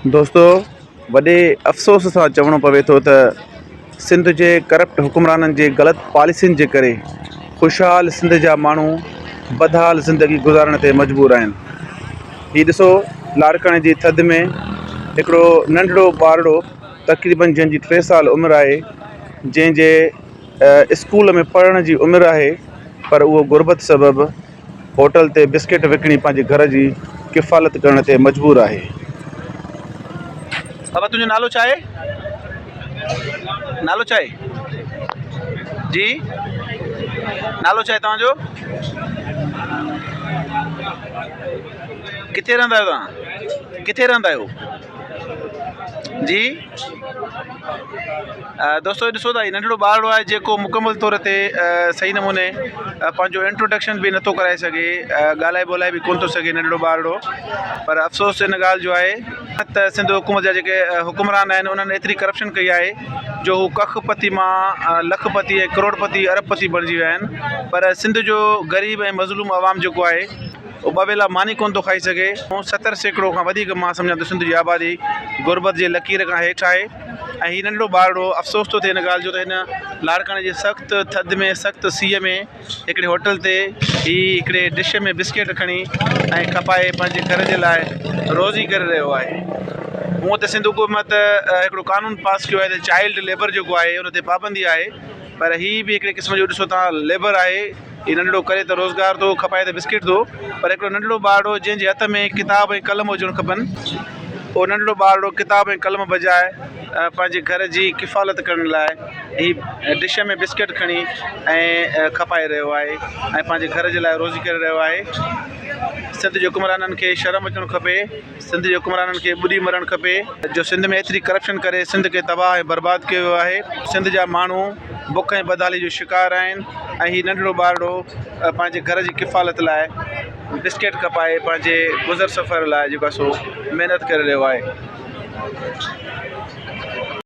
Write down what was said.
दोस्तो, वॾे अफ़सोस सां चवणो पवे थो त सिंध जे करप्ट हुकुमराननि जे ग़लति पॉलिसियुनि जे करे ख़ुशहाल सिंध जा माण्हू बदहाल ज़िंदगी गुज़ारण ते मजबूर आहिनि। हीउ ॾिसो, लाड़काणे जी थधि में हिकिड़ो नंढड़ो ॿारड़ो तक़रीबन जंहिंजी 3 साल उमिरि आहे, जंहिंजे स्कूल में पढ़ण जी उमिरि आहे, पर उहो गुरबत सबबि होटल ते बिस्किट विकिणी पंहिंजे घर जी किफ़ालत करण ते मजबूर आहे। बाबा, तुंहिंजो नालो छा आहे? नालो छा आहे जी? नालो छा आहे तव्हांजो? किथे रहंदा आहियो तव्हां? किथे रहंदा आहियो जी? दोस्तो, ॾिसो त हीउ नंढड़ो ॿारड़ो आहे जेको मुकमल तौर ते सही नमूने पंहिंजो इंट्रोडक्शन बि नथो कराए सघे, ॻाल्हाए ॿोलाए बि कोन थो सघे नंढड़ो ॿारड़ो। पर अफ़सोस इन ॻाल्हि जो आहे त सिंध हुकूमत जा जेके हुकुमरान आहिनि उन्हनि एतिरी करप्शन कई आहे जो हू कखपति मां लखपति ऐं करोड़पति अरबपति बणिजी विया आहिनि। पर सिंध जो ग़रीब ऐं मज़लूम आवाम जेको आहे उहो 2 वेला मानी कोन थो खाई सघे। 70% खां वधीक मां सम्झां थो सिंध जी आबादी गुरबत जे लकीर खां हेठि आहे। ऐं हीउ नंढड़ो ॿारड़ो अफ़सोस थो थिए इन ॻाल्हि जो त हिन लाड़काणे जी सख़्तु थधि में सख़्तु सीअ में हिकिड़े होटल ते हिकिड़े डिश में बिस्किट खणी ऐं खपाए पंहिंजे घर जे लाइ रोज़ी करे रहियो आहे। हूअं त सिंध हुकूमत हिकिड़ो कानून पास कयो आहे त चाइल्ड लेबर जेको आहे उन ते पाबंदी आहे, पर हीअ बि हिकिड़े क़िस्म जो ॾिसो तव्हां लेबर आहे। हीउ नंढड़ो करे त रोज़गार थो, खपाए त बिस्किट थो, पर हिकिड़ो नंढड़ो ॿारड़ो जंहिंजे हथ में किताब ऐं कलम हुजणु खपनि, उहो नंढड़ो ॿारड़ो किताब ऐं कलम बजाए पंहिंजे घर जी किफ़ालत करण लाइ हीअ डिश में बिस्किट खणी ऐं खपाए रहियो आहे ऐं पंहिंजे घर जे लाइ रोज़ी करे रहियो आहे। सिंध जे हुकुमराननि खे शर्म अचणु खपे, सिंध जे हुकुमराननि खे ॿुॾी मरणु खपे जो सिंध में एतिरी करप्शन करे सिंध खे तबाह ऐं बर्बादु कयो वियो आहे। सिंध जा माण्हू बुख ऐं बदहाली जो शिकार आहिनि ऐं हीउ नंढड़ो ॿारड़ो पंहिंजे घर जी किफ़ालत लाइ बिस्किट खपाए पंहिंजे गुज़र सफ़र लाइ जेको आहे सो महिनत करे रहियो आहे।